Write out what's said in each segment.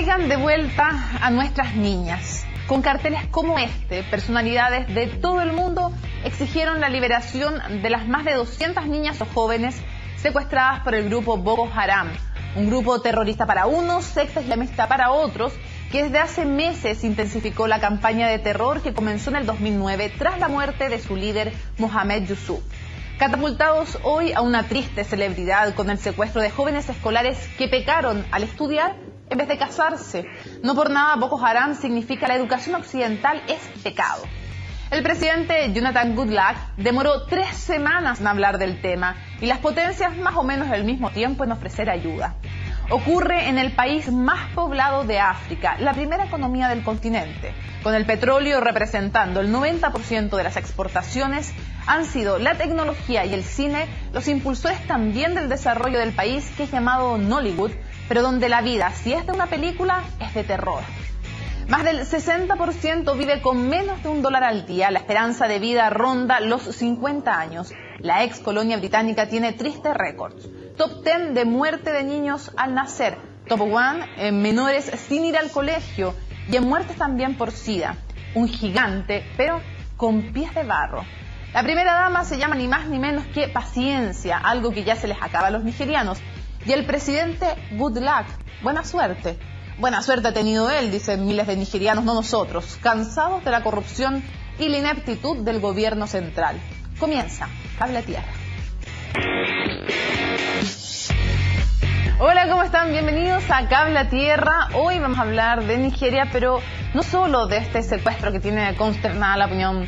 Traigan de vuelta a nuestras niñas. Con carteles como este, personalidades de todo el mundo exigieron la liberación de las más de 200 niñas o jóvenes secuestradas por el grupo Boko Haram, un grupo terrorista para unos, secta islamista para otros, que desde hace meses intensificó la campaña de terror que comenzó en el 2009 tras la muerte de su líder Mohamed Yusuf. Catapultados hoy a una triste celebridad con el secuestro de jóvenes escolares que pecaron al estudiar en vez de casarse. No por nada Boko Haram significa la educación occidental es pecado. El presidente Jonathan Goodluck demoró 3 semanas en hablar del tema y las potencias más o menos al mismo tiempo en ofrecer ayuda. Ocurre en el país más poblado de África, la primera economía del continente. Con el petróleo representando el 90% de las exportaciones, han sido la tecnología y el cine los impulsores también del desarrollo del país, que es llamado Nollywood, pero donde la vida, si es de una película, es de terror. Más del 60% vive con menos de $1 al día. La esperanza de vida ronda los 50 años. La ex colonia británica tiene tristes récords. Top 10 de muerte de niños al nacer. Top 1 en menores sin ir al colegio. Y en muertes también por SIDA. Un gigante, pero con pies de barro. La primera dama se llama ni más ni menos que paciencia, algo que ya se les acaba a los nigerianos. Y el presidente Goodluck, buena suerte. Buena suerte ha tenido él, dicen miles de nigerianos, no nosotros, cansados de la corrupción y la ineptitud del gobierno central. Comienza Cable a Tierra. Hola, ¿cómo están? Bienvenidos a Cable a Tierra. Hoy vamos a hablar de Nigeria, pero no solo de este secuestro que tiene consternada la opinión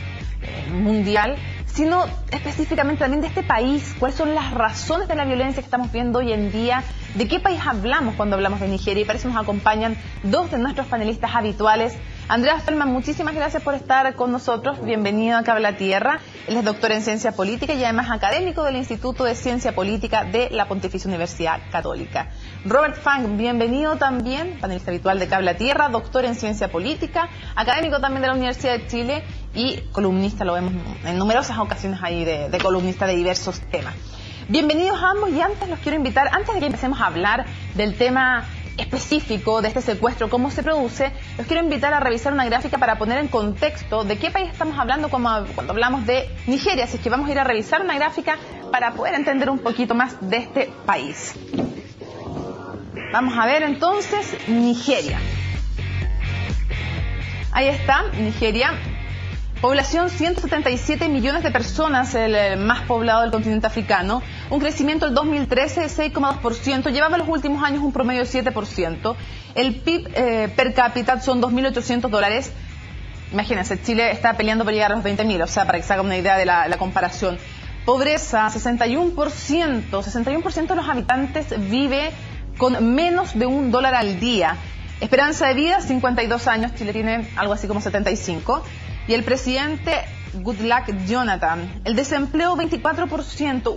mundial, sino específicamente también de este país. ¿Cuáles son las razones de la violencia que estamos viendo hoy en día? ¿De qué país hablamos cuando hablamos de Nigeria? Y para eso nos acompañan dos de nuestros panelistas habituales. Andreas Feldman, muchísimas gracias por estar con nosotros. Bienvenido a Cable a Tierra. Él es doctor en Ciencia Política y además académico del Instituto de Ciencia Política de la Pontificia Universidad Católica. Robert Funk, bienvenido también, panelista habitual de Cable a Tierra, doctor en Ciencia Política, académico también de la Universidad de Chile y columnista, lo vemos en numerosas ocasiones ahí de columnista de diversos temas. Bienvenidos a ambos y antes los quiero invitar, antes de que empecemos a hablar del tema específico de este secuestro, cómo se produce, los quiero invitar a revisar una gráfica para poner en contexto de qué país estamos hablando cuando hablamos de Nigeria. Así que vamos a ir a revisar una gráfica para poder entender un poquito más de este país. Vamos a ver entonces Nigeria. Ahí está, Nigeria. Población 177 millones de personas, el más poblado del continente africano. Un crecimiento del 2013 de 6,2%. Llevaba en los últimos años un promedio de 7%. El PIB per cápita son $2.800. Imagínense, Chile está peleando por llegar a los 20.000, o sea, para que se haga una idea de la comparación. Pobreza, 61%. 61% de los habitantes vive con menos de $1 al día. Esperanza de vida, 52 años. Chile tiene algo así como 75. Y el presidente Goodluck Jonathan, el desempleo 24%,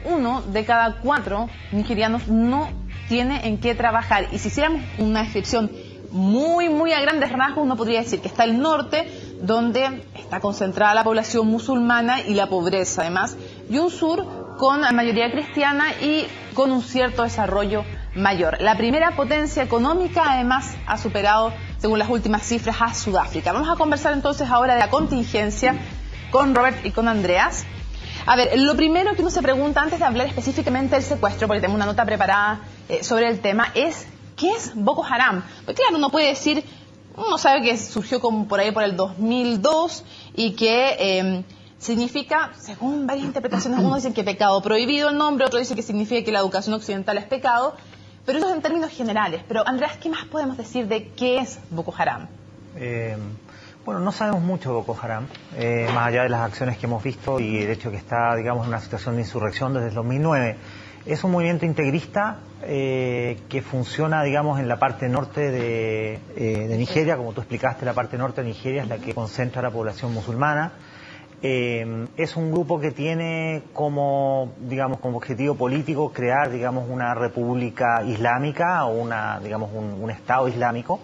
uno de cada 4 nigerianos no tiene en qué trabajar. Y si hiciéramos una descripción muy a grandes rasgos, uno podría decir que está el norte, donde está concentrada la población musulmana y la pobreza además, y un sur con mayoría cristiana y con un cierto desarrollo mayor. La primera potencia económica además ha superado, según las últimas cifras, a Sudáfrica. Vamos a conversar entonces ahora de la contingencia con Robert y con Andreas. A ver, lo primero que uno se pregunta antes de hablar específicamente del secuestro, porque tengo una nota preparada sobre el tema, es ¿qué es Boko Haram? Pues claro, uno puede decir, uno sabe que surgió como por ahí por el 2002 y que significa, según varias interpretaciones, uno dice que pecado prohibido el nombre, otro dice que significa que la educación occidental es pecado, pero eso es en términos generales. Pero Andreas, ¿qué más podemos decir de qué es Boko Haram? Bueno, no sabemos mucho de Boko Haram, más allá de las acciones que hemos visto y el hecho que está, digamos, en una situación de insurrección desde el 2009. Es un movimiento integrista que funciona, digamos, en la parte norte de Nigeria. Como tú explicaste, la parte norte de Nigeria es la que concentra la población musulmana. Es un grupo que tiene como objetivo político crear, digamos, una república islámica o un estado islámico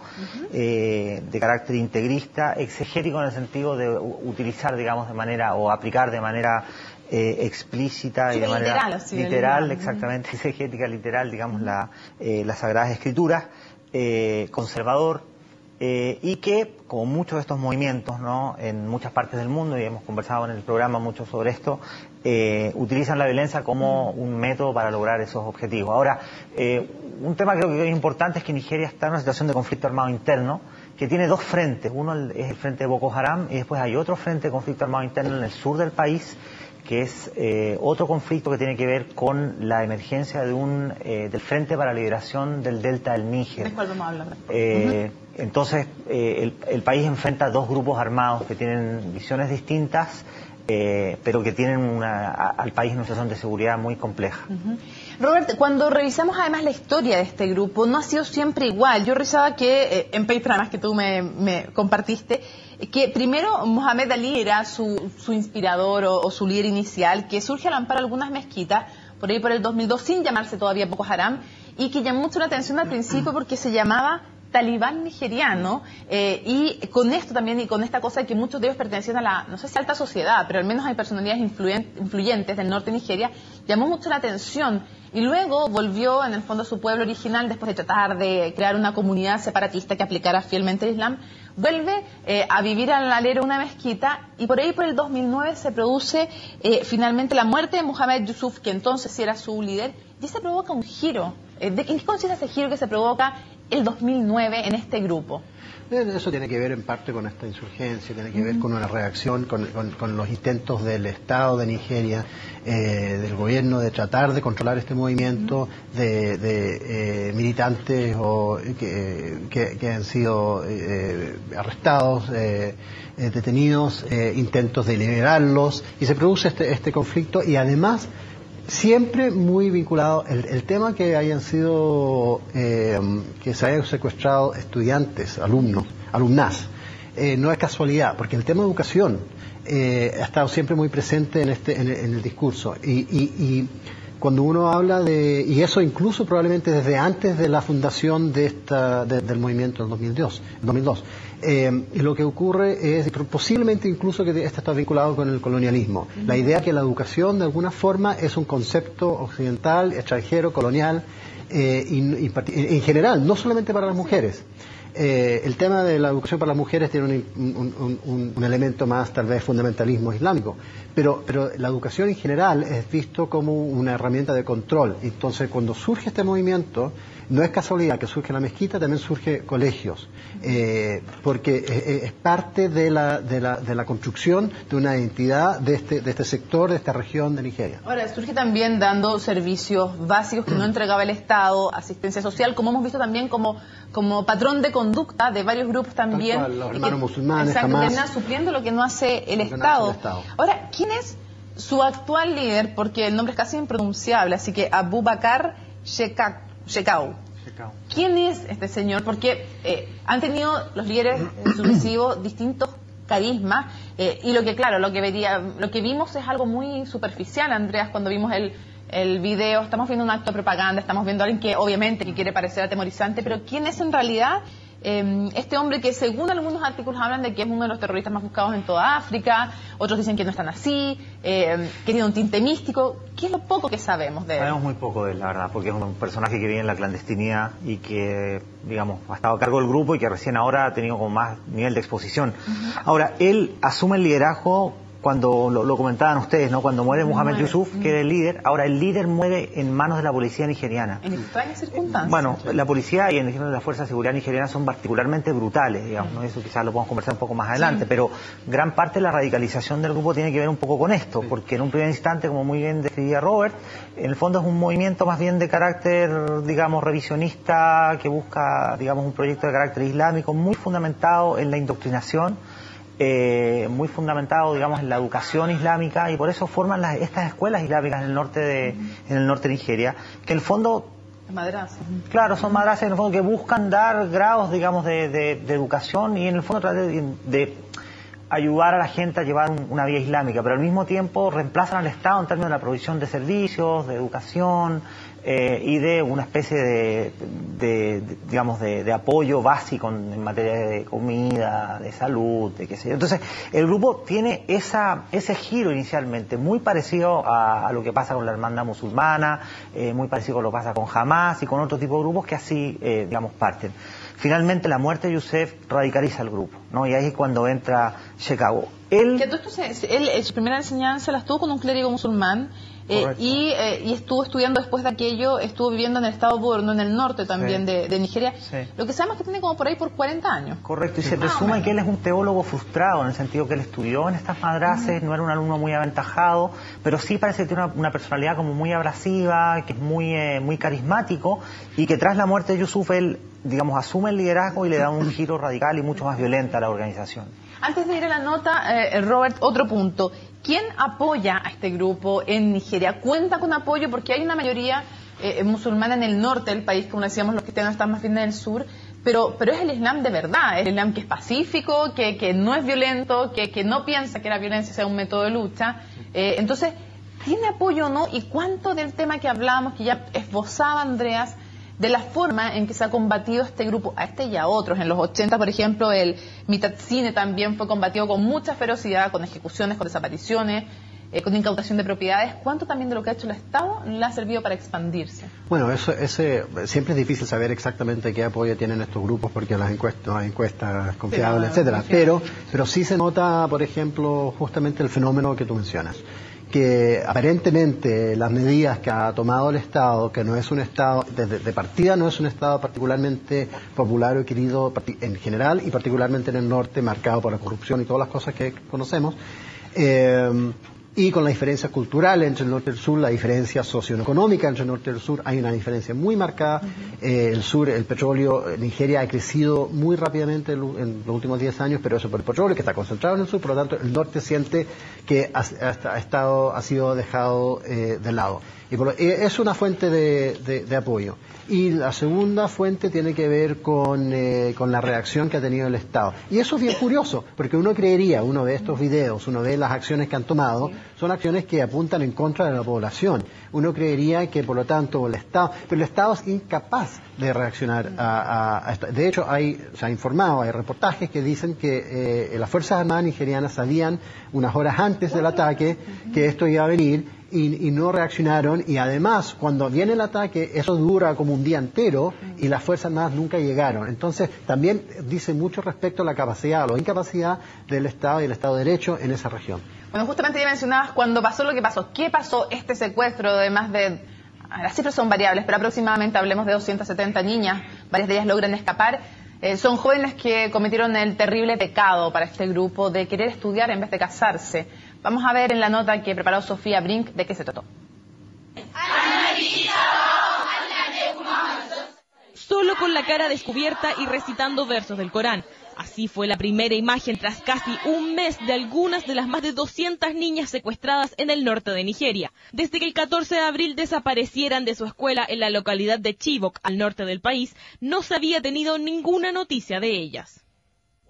de carácter integrista, exegético en el sentido de utilizar, digamos, de manera o aplicar de manera explícita y de manera literal, exactamente, exegética, literal, digamos, las Sagradas Escrituras. conservador, y que, como muchos de estos movimientos, ¿no?, en muchas partes del mundo, y hemos conversado en el programa mucho sobre esto, utilizan la violencia como un método para lograr esos objetivos. Ahora, un tema que creo que es importante es que Nigeria está en una situación de conflicto armado interno, que tiene dos frentes. Uno es el frente de Boko Haram, y después hay otro frente de conflicto armado interno en el sur del país, que es otro conflicto que tiene que ver con la emergencia de del Frente para la Liberación del Delta del Níger. ¿De cuál vamos a hablar? Entonces, el país enfrenta dos grupos armados que tienen visiones distintas, pero que tienen al país en una situación de seguridad muy compleja. Robert, cuando revisamos además la historia de este grupo, no ha sido siempre igual. Yo revisaba que, en paper además que tú me compartiste, que primero Mohamed Ali era su inspirador o su líder inicial, que surge al amparo de algunas mezquitas, por ahí por el 2002, sin llamarse todavía Boko Haram, y que llamó mucho la atención al principio porque se llamaba talibán nigeriano, y con esto también, y con esta cosa de que muchos de ellos pertenecían a la, no sé si alta sociedad, pero al menos hay personalidades influyentes del norte de Nigeria, llamó mucho la atención. Y luego volvió en el fondo a su pueblo original después de tratar de crear una comunidad separatista que aplicara fielmente el Islam. Vuelve a vivir al alero de una mezquita, y por ahí por el 2009 se produce finalmente la muerte de Mohamed Yusuf, que entonces sí era su líder, y se provoca un giro. ¿De qué consiste ese giro que se provoca el 2009 en este grupo? Eso tiene que ver en parte con esta insurgencia, tiene que ver con una reacción, con los intentos del Estado de Nigeria, del gobierno, de tratar de controlar este movimiento de militantes que han sido arrestados, detenidos, intentos de liberarlos, y se produce este conflicto, y además siempre muy vinculado el tema que hayan sido que se hayan secuestrado estudiantes, alumnas, no es casualidad, porque el tema de educación ha estado siempre muy presente en el discurso, y cuando uno habla y eso incluso probablemente desde antes de la fundación del movimiento en 2002. Y lo que ocurre es, posiblemente incluso, que esto está vinculado con el colonialismo. La idea que la educación de alguna forma es un concepto occidental, extranjero, colonial, en general, no solamente para las mujeres. El tema de la educación para las mujeres tiene un elemento más, tal vez, fundamentalismo islámico, pero la educación en general es visto como una herramienta de control. Entonces, cuando surge este movimiento, no es casualidad que surge la mezquita, también surge colegios, porque es parte de la construcción de una identidad de este sector, de esta región de Nigeria. Ahora, surge también dando servicios básicos que no entregaba el Estado, asistencia social, como hemos visto también como patrón de conducta de varios grupos también. Tal cual, los hermanos musulmanes, termina supliendo lo que no hace el Estado. Ahora, ¿quién es su actual líder? Porque el nombre es casi impronunciable, así que Abubakar Shekau. ¿Quién es este señor? Porque han tenido los líderes sucesivos distintos carismas, y lo que vimos es algo muy superficial, Andreas, cuando vimos el video. Estamos viendo un acto de propaganda, estamos viendo a alguien que obviamente que quiere parecer atemorizante, pero ¿quién es en realidad este hombre que, según algunos artículos, hablan de que es uno de los terroristas más buscados en toda África? Otros dicen que no están así, que tiene un tinte místico? ¿Qué es lo poco que sabemos de él? Sabemos muy poco de él, la verdad, porque es un personaje que vive en la clandestinidad y que, digamos, ha estado a cargo del grupo y que recién ahora ha tenido como más nivel de exposición. Ahora, él asume el liderazgo cuando lo comentaban ustedes, ¿no? Cuando muere Mohamed Yusuf, que era el líder. Ahora, el líder muere en manos de la policía nigeriana. En extrañas circunstancias. Bueno, la policía y en general las fuerzas de seguridad nigerianas son particularmente brutales, digamos, ¿no? Eso quizás lo podemos conversar un poco más adelante, pero gran parte de la radicalización del grupo tiene que ver un poco con esto, porque en un primer instante, como muy bien describía Robert, en el fondo es un movimiento más bien de carácter, digamos, revisionista, que busca, digamos, un proyecto de carácter islámico muy fundamentado en la indoctrinación, muy fundamentado, digamos, en la educación islámica, y por eso forman estas escuelas islámicas en el norte de Nigeria, que en el fondo, madrasas. Claro, son madrasas en el fondo que buscan dar grados, digamos, de educación, y en el fondo tratar de ayudar a la gente a llevar una vida islámica, pero al mismo tiempo reemplazan al Estado en términos de la provisión de servicios, de educación y de una especie de apoyo básico en materia de comida, de salud, de qué sé yo. Entonces, el grupo tiene ese giro inicialmente muy parecido a lo que pasa con la Hermandad Musulmana, muy parecido a lo que pasa con Hamas y con otro tipo de grupos que así, parten. Finalmente, la muerte de Youssef radicaliza el grupo, ¿no? Y ahí es cuando entra Shekau. Él, su primera enseñanza la estuvo con un clérigo musulmán y estuvo estudiando después de aquello, estuvo viviendo en el estado de Borno, en el norte también de Nigeria. Sí. Lo que sabemos es que tiene como por ahí por 40 años. Correcto, y se presume que él es un teólogo frustrado, en el sentido que él estudió en estas madrases, no era un alumno muy aventajado, pero sí parece que tiene una personalidad como muy abrasiva, que es muy carismático, y que tras la muerte de Yusuf él, asume el liderazgo y le da un giro radical y mucho más violento a la organización. Antes de ir a la nota, Robert, otro punto. ¿Quién apoya a este grupo en Nigeria? ¿Cuenta con apoyo? Porque hay una mayoría musulmana en el norte del país, como decíamos, los cristianos están más bien en el sur, pero es el Islam de verdad, es el Islam que es pacífico, que no es violento, que no piensa que la violencia sea un método de lucha. Entonces, ¿tiene apoyo o no? ¿Y cuánto del tema que hablábamos, que ya esbozaba Andreas, de la forma en que se ha combatido este grupo, a este y a otros? En los 80, por ejemplo, el Mitatsine también fue combatido con mucha ferocidad, con ejecuciones, con desapariciones, con incautación de propiedades. ¿Cuánto también de lo que ha hecho el Estado le ha servido para expandirse? Bueno, siempre es difícil saber exactamente qué apoyo tienen estos grupos, porque las encuestas confiables, etcétera. Pero sí se nota, por ejemplo, justamente el fenómeno que tú mencionas, que aparentemente las medidas que ha tomado el Estado, que no es un Estado, de partida no es un Estado particularmente popular o querido en general, y particularmente en el norte, marcado por la corrupción y todas las cosas que conocemos, y con la diferencia cultural entre el norte y el sur, la diferencia socioeconómica entre el norte y el sur, hay una diferencia muy marcada. El sur, el petróleo, Nigeria ha crecido muy rápidamente en los últimos 10 años, pero eso por el petróleo, que está concentrado en el sur, por lo tanto el norte siente que ha sido dejado de lado. Y es una fuente de apoyo. Y la segunda fuente tiene que ver con la reacción que ha tenido el Estado. Y eso es bien curioso, porque uno ve estos videos, uno ve las acciones que han tomado, son acciones que apuntan en contra de la población. Uno creería que, por lo tanto, pero el Estado es incapaz de reaccionar a esto. De hecho, se ha informado, hay reportajes que dicen que las Fuerzas Armadas nigerianas sabían unas horas antes del ataque que esto iba a venir, y no reaccionaron, y además cuando viene el ataque eso dura como un día entero y las Fuerzas Armadas nunca llegaron. Entonces también dice mucho respecto a la capacidad o la incapacidad del Estado y el Estado de Derecho en esa región. Bueno, justamente ya mencionabas cuando pasó lo que pasó. ¿Qué pasó este secuestro de más de... Las cifras son variables, pero aproximadamente hablemos de 270 niñas, varias de ellas logran escapar. Son jóvenes que cometieron el terrible pecado para este grupo de querer estudiar en vez de casarse. Vamos a ver en la nota que preparó Sofía Brink de qué se trató. Solo con la cara descubierta y recitando versos del Corán. Así fue la primera imagen tras casi un mes de algunas de las más de 200 niñas secuestradas en el norte de Nigeria. Desde que el 14 de abril desaparecieran de su escuela en la localidad de Chibok, al norte del país, no se había tenido ninguna noticia de ellas.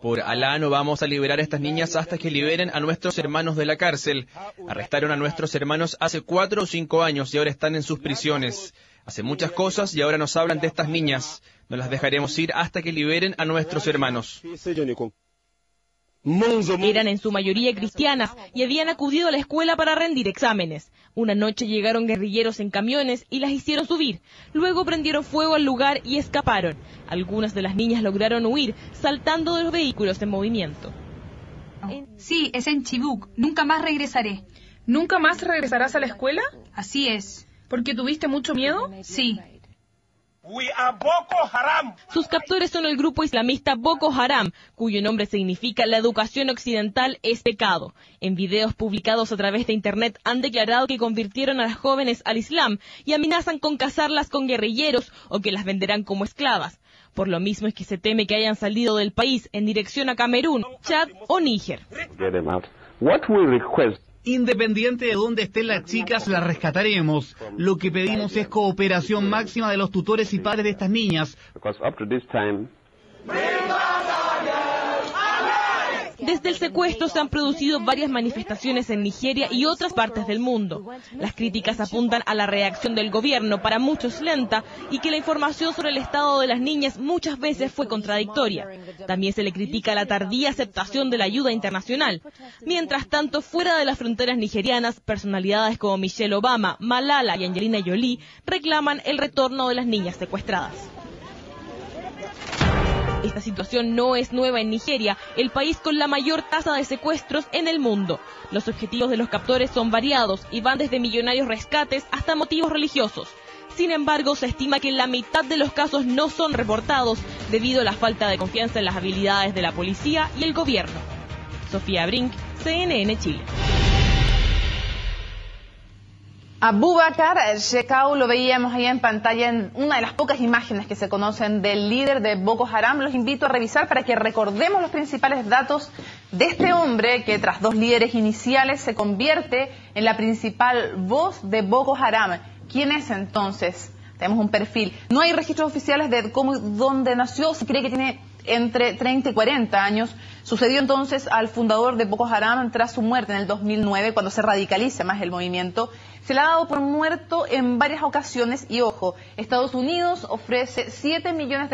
Por Alá, no vamos a liberar a estas niñas hasta que liberen a nuestros hermanos de la cárcel. Arrestaron a nuestros hermanos hace 4 o 5 años y ahora están en sus prisiones. Hacen muchas cosas y ahora nos hablan de estas niñas. No las dejaremos ir hasta que liberen a nuestros hermanos. Eran en su mayoría cristianas y habían acudido a la escuela para rendir exámenes. Una noche llegaron guerrilleros en camiones y las hicieron subir. Luego prendieron fuego al lugar y escaparon. Algunas de las niñas lograron huir, saltando de los vehículos en movimiento. Sí, es en Chibuk. Nunca más regresaré. ¿Nunca más regresarás a la escuela? Así es. ¿Porque tuviste mucho miedo? Sí. Sus captores son el grupo islamista Boko Haram, cuyo nombre significa la educación occidental es pecado. En videos publicados a través de internet han declarado que convirtieron a las jóvenes al Islam y amenazan con casarlas con guerrilleros o que las venderán como esclavas. Por lo mismo es que se teme que hayan salido del país en dirección a Camerún, Chad o Níger. Independiente de dónde estén las chicas, las rescataremos. Lo que pedimos es cooperación máxima de los tutores y padres de estas niñas. Desde el secuestro se han producido varias manifestaciones en Nigeria y otras partes del mundo. Las críticas apuntan a la reacción del gobierno, para muchos lenta, y que la información sobre el estado de las niñas muchas veces fue contradictoria. También se le critica la tardía aceptación de la ayuda internacional. Mientras tanto, fuera de las fronteras nigerianas, personalidades como Michelle Obama, Malala y Angelina Jolie reclaman el retorno de las niñas secuestradas. Esta situación no es nueva en Nigeria, el país con la mayor tasa de secuestros en el mundo. Los objetivos de los captores son variados y van desde millonarios rescates hasta motivos religiosos. Sin embargo, se estima que la mitad de los casos no son reportados debido a la falta de confianza en las habilidades de la policía y el gobierno. Sofía Brink, CNN Chile. Abubakar Shekau lo veíamos ahí en pantalla en una de las pocas imágenes que se conocen del líder de Boko Haram. Los invito a revisar para que recordemos los principales datos de este hombre que tras 2 líderes iniciales se convierte en la principal voz de Boko Haram. ¿Quién es entonces? Tenemos un perfil. No hay registros oficiales de dónde nació, se cree que tiene entre 30 y 40 años. Sucedió entonces al fundador de Boko Haram tras su muerte en el 2009, cuando se radicaliza más el movimiento. Se le ha dado por muerto en varias ocasiones y, ojo, Estados Unidos ofrece $7 millones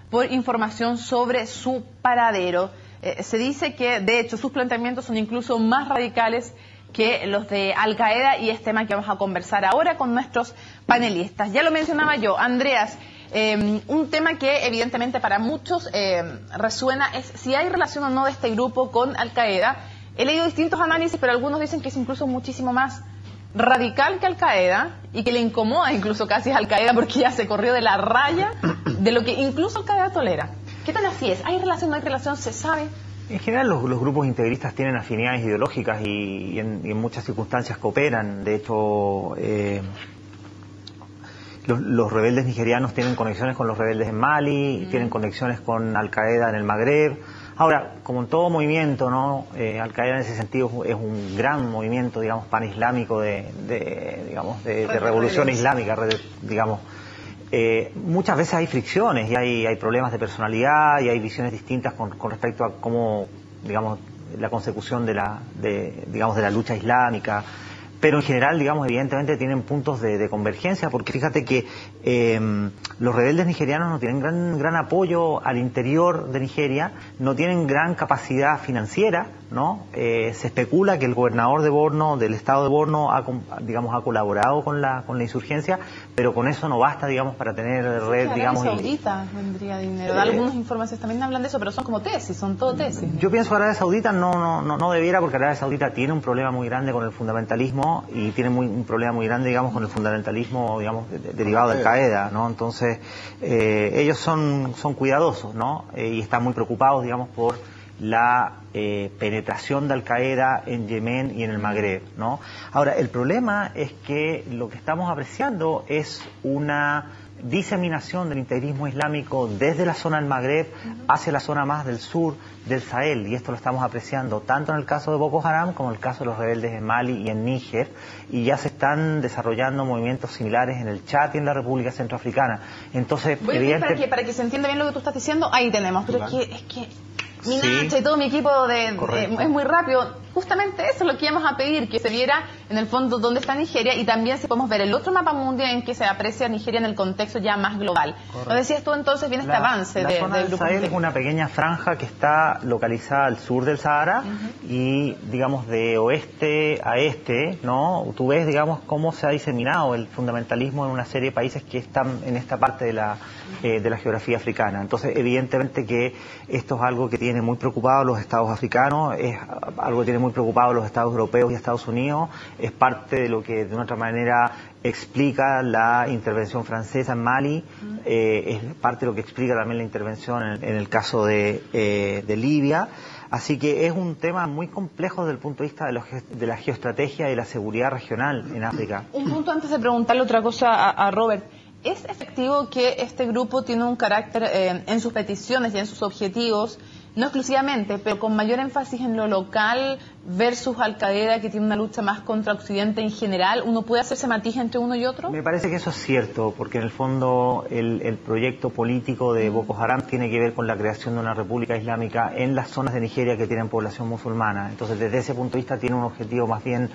por información sobre su paradero. Se dice que, de hecho, sus planteamientos son incluso más radicales que los de Al Qaeda, y es tema que vamos a conversar ahora con nuestros panelistas. Ya lo mencionaba yo, Andreas, un tema que evidentemente para muchos resuena es si hay relación o no de este grupo con Al Qaeda. He leído distintos análisis, pero algunos dicen que es incluso muchísimo más radical que Al Qaeda y que le incomoda incluso casi a Al Qaeda porque ya se corrió de la raya de lo que incluso Al Qaeda tolera. ¿Qué tan así es? ¿Hay relación, no hay relación? ¿Se sabe? En general los grupos integristas tienen afinidades ideológicas y en muchas circunstancias cooperan. De hecho, los rebeldes nigerianos tienen conexiones con los rebeldes en Mali, tienen conexiones con Al Qaeda en el Magreb. Ahora, como en todo movimiento, ¿no? Al Qaeda en ese sentido es un gran movimiento, digamos, panislámico de revolución islámica, digamos. Muchas veces hay fricciones y hay problemas de personalidad y hay visiones distintas con respecto a cómo, digamos, la consecución de la lucha islámica. Pero en general, digamos, evidentemente tienen puntos de convergencia, porque fíjate que los rebeldes nigerianos no tienen gran apoyo al interior de Nigeria, no tienen gran capacidad financiera, ¿no? Se especula que el gobernador de Borno, del estado de Borno, ha colaborado con la insurgencia, pero con eso no basta, digamos, para tener red, digamos. Arabia Saudita vendría dinero. Algunas informaciones también hablan de eso, pero son como tesis, son todo tesis. Yo pienso que Arabia Saudita no debiera, porque Arabia Saudita tiene un problema muy grande con el fundamentalismo y tiene un problema muy grande, digamos, con el fundamentalismo, digamos, derivado de Al Qaeda, ¿no? Entonces, ellos son cuidadosos, ¿no? Y están muy preocupados, digamos, por la penetración de Al Qaeda en Yemen y en el Magreb, ¿no? Ahora, el problema es que lo que estamos apreciando es una diseminación del integrismo islámico desde la zona del Magreb hacia la zona más del sur del Sahel, y esto lo estamos apreciando tanto en el caso de Boko Haram como en el caso de los rebeldes en Mali y en Níger, y ya se están desarrollando movimientos similares en el Chad y en la República Centroafricana. Entonces, para que se entienda bien lo que tú estás diciendo, ahí tenemos, pero es que mi Nacha y todo mi equipo es muy rápido. Justamente eso es lo que íbamos a pedir, que se viera en el fondo dónde está Nigeria, y también si podemos ver el otro mapa mundial en que se aprecia Nigeria en el contexto ya más global. Lo decías tú, entonces viene este avance del grupo. Sahel es una pequeña franja que está localizada al sur del Sahara y, digamos, de oeste a este, ¿no? Tú ves, digamos, cómo se ha diseminado el fundamentalismo en una serie de países que están en esta parte de la geografía africana. Entonces, evidentemente que esto es algo que tiene muy preocupados los estados africanos, es algo que tiene muy preocupados los estados europeos y Estados Unidos, es parte de lo que de una otra manera explica la intervención francesa en Mali, es parte de lo que explica también la intervención en el caso de Libia. Así que es un tema muy complejo desde el punto de vista de la geoestrategia y la seguridad regional en África. Un punto antes de preguntarle otra cosa a Robert. ¿Es efectivo que este grupo tiene un carácter en sus peticiones y en sus objetivos no exclusivamente, pero con mayor énfasis en lo local versus Al-Qaeda, que tiene una lucha más contra Occidente en general? ¿Uno puede hacer ese matiz entre uno y otro? Me parece que eso es cierto, porque en el fondo el proyecto político de Boko Haram tiene que ver con la creación de una república islámica en las zonas de Nigeria que tienen población musulmana. Entonces, desde ese punto de vista tiene un objetivo más bien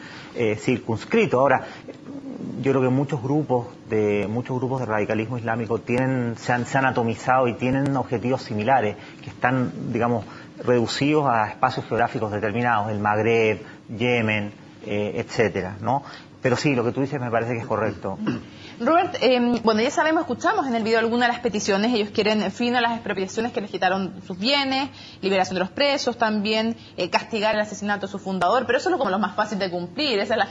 circunscrito. Ahora, yo creo que muchos grupos de radicalismo islámico se han atomizado y tienen objetivos similares, que están, digamos, reducidos a espacios geográficos determinados, el Magreb, Yemen, etcétera, ¿no? Pero sí, lo que tú dices me parece que es correcto. Robert, bueno, ya sabemos, escuchamos en el video algunas de las peticiones. Ellos quieren fin a las expropiaciones que les quitaron sus bienes, liberación de los presos también, castigar el asesinato de su fundador, pero eso es como lo más fácil de cumplir, esa es la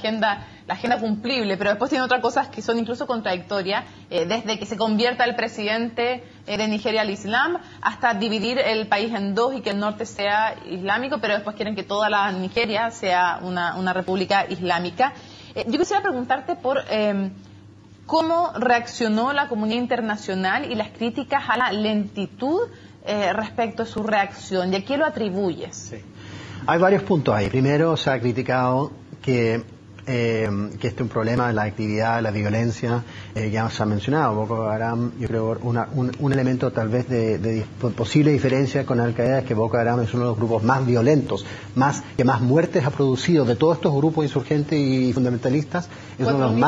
agenda cumplible, pero después tiene otras cosas que son incluso contradictorias, desde que se convierta el presidente de Nigeria al Islam, hasta dividir el país en dos y que el norte sea islámico, pero después quieren que toda la Nigeria sea una república islámica. Yo quisiera preguntarte por cómo reaccionó la comunidad internacional y las críticas a la lentitud respecto a su reacción. ¿Y a qué lo atribuyes? Sí. Hay varios puntos ahí. Primero, se ha criticado que este es un problema de la actividad, la violencia, ya se ha mencionado, Boko Haram, yo creo un elemento tal vez de posible diferencia con Al-Qaeda es que Boko Haram es uno de los grupos más violentos, que más muertes ha producido de todos estos grupos insurgentes y fundamentalistas, es uno de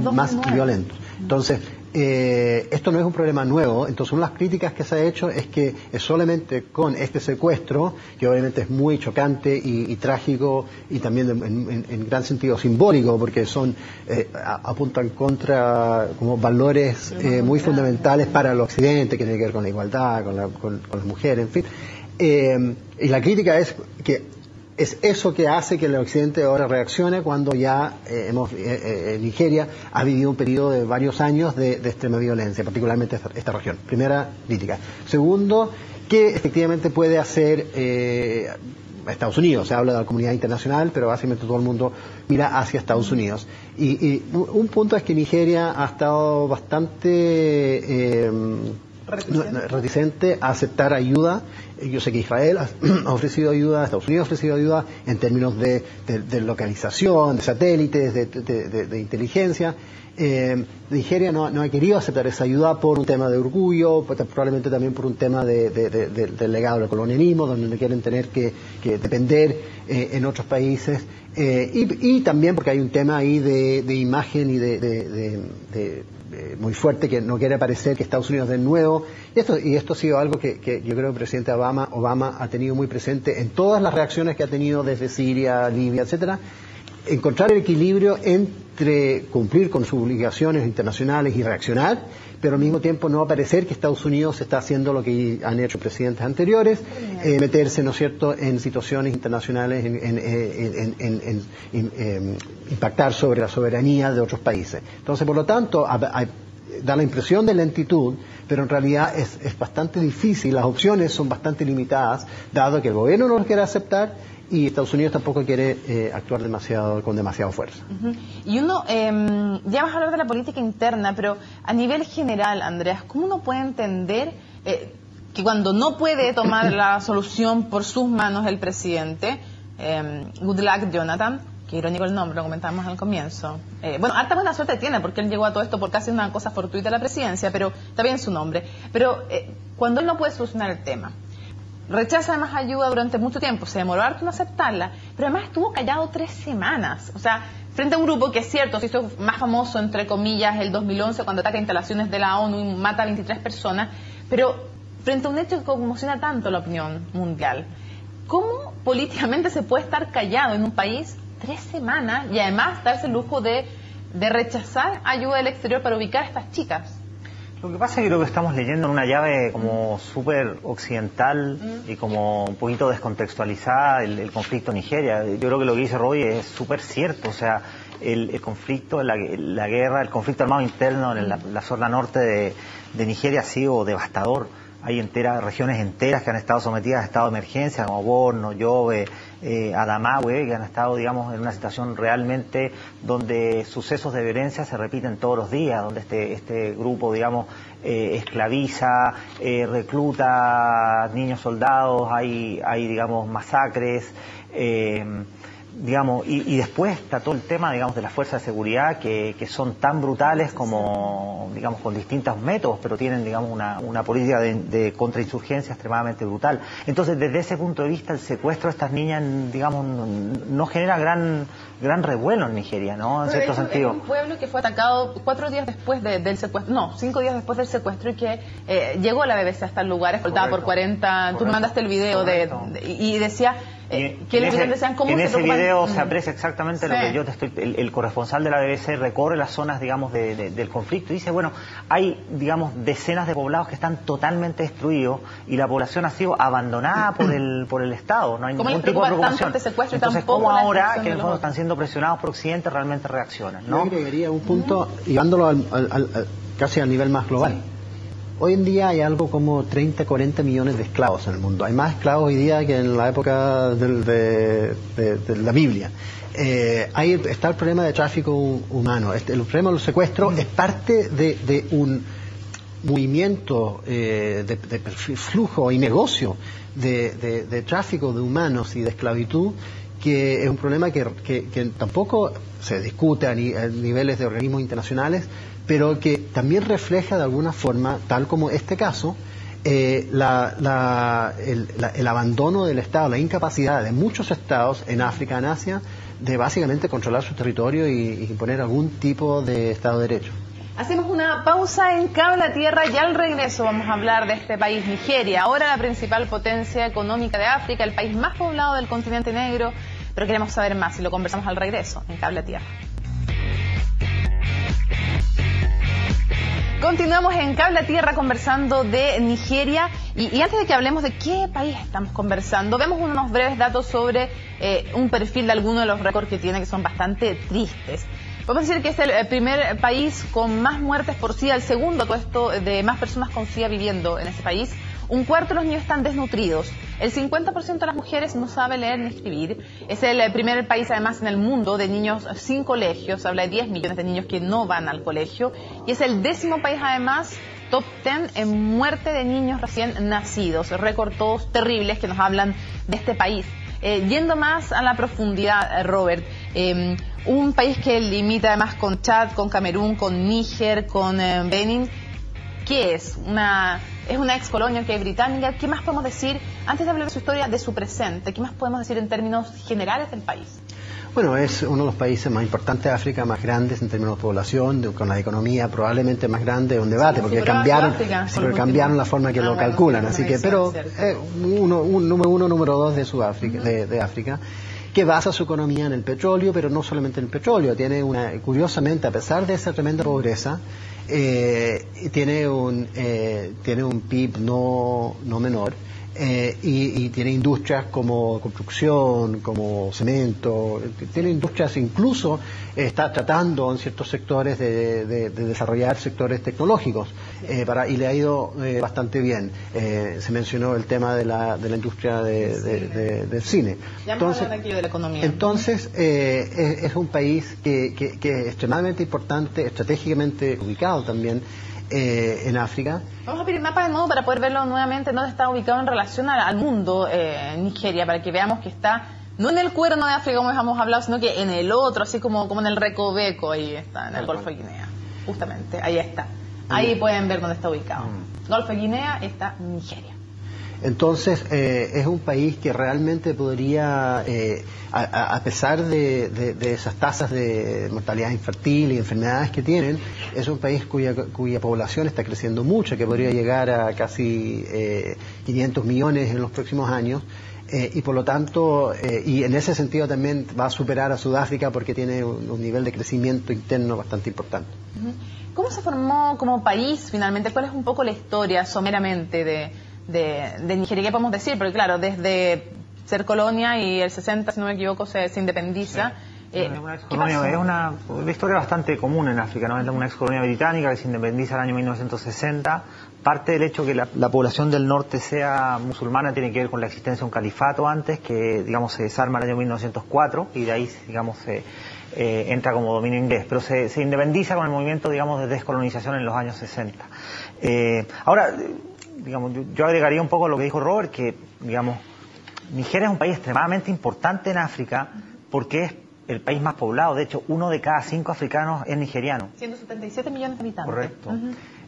los más violentos. Entonces, esto no es un problema nuevo, entonces una de las críticas que se ha hecho es que es solamente con este secuestro, que obviamente es muy chocante y trágico y también en gran sentido simbólico, porque apuntan contra como valores muy fundamentales para el Occidente, que tiene que ver con la igualdad, con las mujeres, en fin. Y la crítica es que es eso que hace que el Occidente ahora reaccione cuando ya Nigeria ha vivido un periodo de varios años de extrema violencia, particularmente esta región. Primera crítica. Segundo, ¿qué efectivamente puede hacer Estados Unidos? Se habla de la comunidad internacional, pero básicamente todo el mundo mira hacia Estados Unidos. Y un punto es que Nigeria ha estado bastante reticente a aceptar ayuda. Yo sé que Israel ha ofrecido ayuda, Estados Unidos ha ofrecido ayuda en términos de localización, de satélites, de inteligencia. Nigeria no ha querido aceptar esa ayuda por un tema de orgullo, probablemente también por un tema del legado del colonialismo, donde no quieren tener que depender en otros países, y también porque hay un tema ahí de imagen y muy fuerte, que no quiere parecer que Estados Unidos de nuevo, y esto ha sido algo que yo creo que el presidente Obama ha tenido muy presente en todas las reacciones que ha tenido desde Siria, Libia, etcétera, encontrar el equilibrio entre cumplir con sus obligaciones internacionales y reaccionar, pero al mismo tiempo no parecer que Estados Unidos está haciendo lo que han hecho presidentes anteriores, meterse, ¿no es cierto?, en situaciones internacionales, impactar sobre la soberanía de otros países. Entonces, por lo tanto, da la impresión de lentitud, pero en realidad es bastante difícil, las opciones son bastante limitadas, dado que el gobierno no lo quiere aceptar y Estados Unidos tampoco quiere actuar con demasiada fuerza. Y uno, ya vas a hablar de la política interna, pero a nivel general, Andreas, ¿cómo uno puede entender que cuando no puede tomar la solución por sus manos el presidente, Goodluck Jonathan, que irónico el nombre, lo comentábamos al comienzo, bueno, harta buena suerte tiene, porque él llegó a todo esto por casi una cosa fortuita de la presidencia, pero está bien su nombre, pero cuando él no puede solucionar el tema, rechaza además ayuda durante mucho tiempo, se demoró harto en aceptarla, pero además estuvo callado 3 semanas, o sea, frente a un grupo que es cierto, se hizo más famoso, entre comillas, el 2011 cuando ataca instalaciones de la ONU y mata a 23 personas, pero frente a un hecho que conmociona tanto la opinión mundial, ¿cómo políticamente se puede estar callado en un país 3 semanas y además darse el lujo de rechazar ayuda del exterior para ubicar a estas chicas? Lo que pasa es que creo que estamos leyendo en una llave como súper occidental y como un poquito descontextualizada el conflicto en Nigeria. Yo creo que lo que dice Roy es súper cierto, o sea, el conflicto, la guerra, el conflicto armado interno en la zona norte de Nigeria ha sido devastador. Hay regiones enteras que han estado sometidas a estado de emergencia, como Borno, Yobe, Adamawa, que han estado, digamos, en una situación realmente donde sucesos de violencia se repiten todos los días, donde este grupo, digamos, esclaviza, recluta niños soldados, hay digamos, masacres, digamos, y después está todo el tema, digamos, de las fuerzas de seguridad que son tan brutales como, digamos, con distintos métodos, pero tienen, digamos, una política de contrainsurgencia extremadamente brutal. Entonces, desde ese punto de vista, el secuestro de estas niñas, digamos, no genera gran revuelo en Nigeria, ¿no? En cierto sentido. Es un pueblo que fue atacado 4 días después del secuestro, no, 5 días después del secuestro, y que llegó la BBC hasta el lugar, escoltada por 40, tú me mandaste el video y decía... que los decían cómo en se ese video se mm. aprecia exactamente Sí. lo que yo te estoy... El corresponsal de la BBC recorre las zonas, digamos, del conflicto y dice, bueno, hay, digamos, decenas de poblados que están totalmente destruidos y la población ha sido abandonada por el Estado, no hay ningún tipo de preocupación. Entonces, ¿cómo ahora, que en el fondo están siendo presionados por Occidente, realmente reaccionan, ¿no? Yo agregaría un punto, llevándolo casi al nivel más global. Hoy en día hay algo como 30, 40 millones de esclavos en el mundo. Hay más esclavos hoy día que en la época de la Biblia. Ahí está el problema de tráfico humano. El problema del secuestro es parte de un movimiento de flujo y negocio de tráfico de humanos y de esclavitud, que es un problema que tampoco se discute a niveles de organismos internacionales, pero que también refleja de alguna forma, tal como este caso, el abandono del Estado, la incapacidad de muchos estados en África, en Asia, de básicamente controlar su territorio y imponer algún tipo de Estado de Derecho. Hacemos una pausa en Cable a Tierra y al regreso vamos a hablar de este país, Nigeria, ahora la principal potencia económica de África, el país más poblado del continente negro, pero queremos saber más y lo conversamos al regreso en Cable a Tierra. Continuamos en Cable a Tierra conversando de Nigeria y antes de que hablemos de qué país estamos conversando, vemos unos breves datos sobre un perfil de algunos de los récords que tiene, que son bastante tristes. Podemos decir que es el primer país con más muertes por SIDA, el segundo puesto de más personas con SIDA viviendo en ese país. Un cuarto de los niños están desnutridos. El 50% de las mujeres no sabe leer ni escribir. Es el primer país, además, en el mundo de niños sin colegio. Se habla de 10 millones de niños que no van al colegio. Y es el 10º país, además, top 10 en muerte de niños recién nacidos. Récord todos terribles que nos hablan de este país. Yendo más a la profundidad, Robert, un país que limita además con Chad, con Camerún, con Níger, con Benin. ¿Qué es? Es una ex colonia que es británica. ¿Qué más podemos decir, antes de hablar de su historia, de su presente? ¿Qué más podemos decir en términos generales del país? Bueno, es uno de los países más importantes de África, más grandes en términos de población, con la economía probablemente más grande, un debate, porque cambiaron la forma que lo calculan, así que, pero número uno, número dos de África, que basa su economía en el petróleo, pero no solamente en el petróleo, curiosamente, a pesar de esa tremenda pobreza, tiene un PIB no menor, y tiene industrias como construcción, como cemento, tiene industrias, incluso está tratando en ciertos sectores de desarrollar sectores tecnológicos, y le ha ido bastante bien. Se mencionó el tema de la industria del cine. Entonces es un país que es extremadamente importante, estratégicamente ubicado también en África. Vamos a pedir mapa de nuevo para poder verlo nuevamente dónde está ubicado en relación al mundo, Nigeria, para que veamos que está no en el cuerno de África como hemos hablado, sino que en el otro, así como en el Recoveco, ahí está, en el Golfo de Guinea, justamente, ahí está. Ahí pueden ver dónde está ubicado. Golfo de Guinea está Nigeria. Entonces, es un país que realmente podría, a pesar de esas tasas de mortalidad infantil y enfermedades que tienen, es un país cuya población está creciendo mucho, que podría llegar a casi 500 millones en los próximos años. Y por lo tanto, y en ese sentido también va a superar a Sudáfrica porque tiene un nivel de crecimiento interno bastante importante. ¿Cómo se formó como país finalmente? ¿Cuál es un poco la historia someramente de Nigeria? ¿Qué podemos decir? Porque claro, desde ser colonia y el 60, si no me equivoco, se independiza. Sí. Es una historia bastante común en África, ¿no? Es una excolonia británica que se independiza en el año 1960. Parte del hecho que la población del norte sea musulmana tiene que ver con la existencia de un califato antes, que digamos se desarma en el año 1904 y de ahí digamos entra como dominio inglés, pero se independiza con el movimiento digamos de descolonización en los años 60. Ahora, digamos, yo agregaría un poco lo que dijo Robert, que digamos Nigeria es un país extremadamente importante en África porque es el país más poblado. De hecho, 1 de cada 5 africanos es nigeriano. 177 millones de habitantes. Correcto.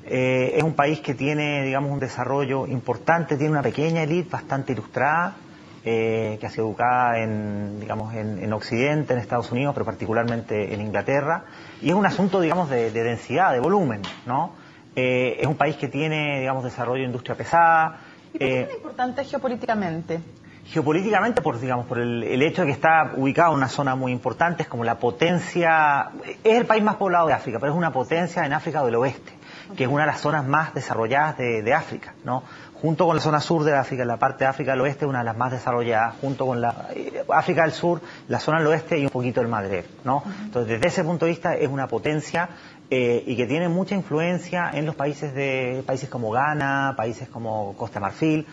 Es un país que tiene, digamos, un desarrollo importante, tiene una pequeña élite bastante ilustrada, que ha sido educada en Occidente, en Estados Unidos, pero particularmente en Inglaterra. Y es un asunto, digamos, de densidad, de volumen, ¿no? Es un país que tiene, digamos, desarrollo de industria pesada. ¿Y por qué es importante geopolíticamente? Geopolíticamente, por el hecho de que está ubicado en una zona muy importante, es como la potencia, es el país más poblado de África, pero es una potencia en África del Oeste, que es una de las zonas más desarrolladas de África, ¿no? Junto con la zona sur de África, la parte de África del Oeste es una de las más desarrolladas, junto con la África del Sur, la zona del Oeste y un poquito el Magreb, ¿no? Entonces, desde ese punto de vista es una potencia y que tiene mucha influencia en los países como Ghana, países como Costa de Marfil,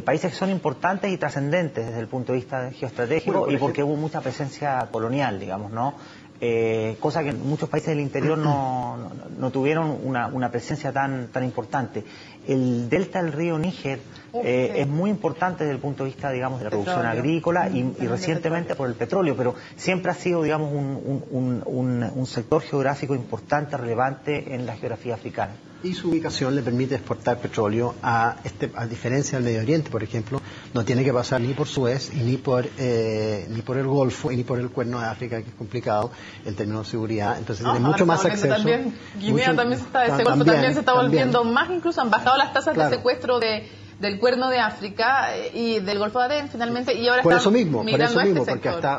países que son importantes y trascendentes desde el punto de vista geoestratégico y porque hubo mucha presencia colonial, digamos, ¿no? Cosa que en muchos países del interior no tuvieron una presencia tan importante. El delta del río Níger es muy importante desde el punto de vista, digamos, de la producción agrícola y recientemente por el petróleo, pero siempre ha sido, digamos, un sector geográfico importante, relevante en la geografía africana. Y su ubicación le permite exportar petróleo a diferencia del Medio Oriente, por ejemplo, no tiene que pasar ni por Suez, ni por el Golfo, y ni por el Cuerno de África, que es complicado en términos de seguridad. Entonces tiene mucho más acceso. También, Guinea también se está volviendo más, incluso han bajado las tasas de secuestro del Cuerno de África y del Golfo de Adén finalmente, y ahora por eso mismo,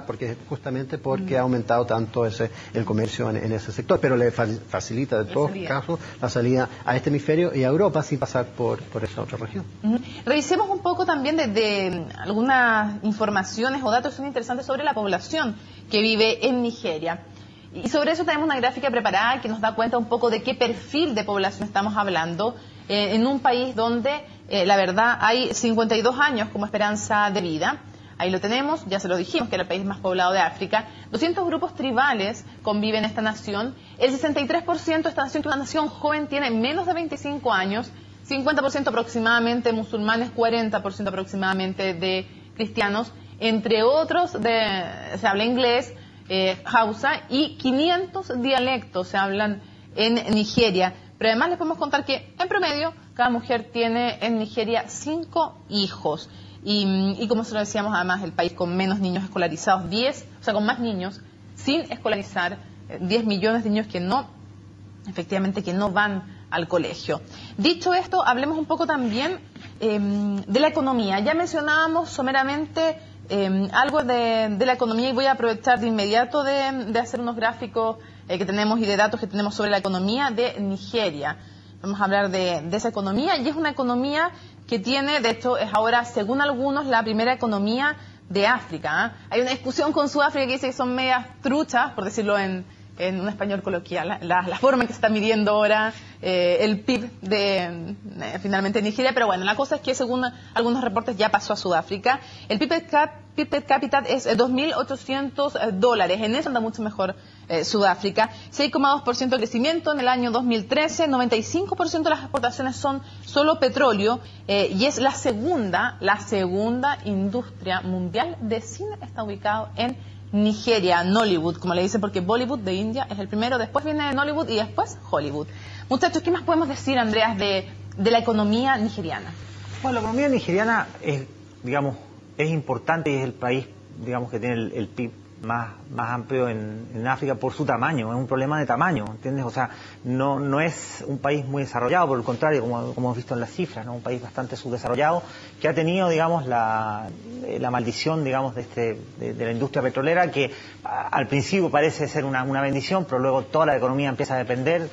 porque justamente porque ha aumentado tanto el comercio en ese sector, pero le facilita de todos casos la salida a este hemisferio y a Europa sin pasar por esa otra región. Revisemos un poco también de algunas informaciones o datos que son interesantes sobre la población que vive en Nigeria. Y sobre eso tenemos una gráfica preparada que nos da cuenta un poco de qué perfil de población estamos hablando en un país donde la verdad hay 52 años como esperanza de vida. Ahí lo tenemos, ya se lo dijimos, que era el país más poblado de África. 200 grupos tribales conviven en esta nación. El 63% de esta nación, que es una nación joven, tiene menos de 25 años. 50% aproximadamente musulmanes, 40% aproximadamente de cristianos. Entre otros, se habla inglés, Hausa, y 500 dialectos se hablan en Nigeria. Pero además les podemos contar que, en promedio, cada mujer tiene en Nigeria 5 hijos. Y como se lo decíamos, además, el país con menos niños escolarizados, con más niños sin escolarizar, 10 millones de niños que no van al colegio. Dicho esto, hablemos un poco también de la economía. Ya mencionábamos someramente algo de la economía y voy a aprovechar de inmediato de hacer unos gráficos que tenemos y de datos que tenemos sobre la economía de Nigeria. Vamos a hablar de esa economía, y es una economía que tiene, de hecho, es ahora, según algunos, la primera economía de África. Hay una discusión con Sudáfrica que dice que son medias truchas, por decirlo en un español coloquial, la forma en que se está midiendo ahora el PIB de finalmente Nigeria, pero bueno, la cosa es que según algunos reportes ya pasó a Sudáfrica. El PIB per cápita es $2.800, en eso anda mucho mejor Sudáfrica. 6,2% de crecimiento en el año 2013, 95% de las exportaciones son solo petróleo, y es la segunda industria mundial de cine, está ubicado en Nigeria, Nollywood, como le dicen, porque Bollywood de India es el primero, después viene Nollywood y después Hollywood. Muchachos, ¿qué más podemos decir, Andreas, de la economía nigeriana? Bueno, la economía nigeriana es importante y es el país, digamos, que tiene el PIB más amplio en África por su tamaño. Es un problema de tamaño, ¿entiendes? O sea, no es un país muy desarrollado, por el contrario, como hemos visto en las cifras, ¿no? Un país bastante subdesarrollado que ha tenido, digamos, la maldición, digamos, de la industria petrolera, que al principio parece ser una bendición, pero luego toda la economía empieza a depender,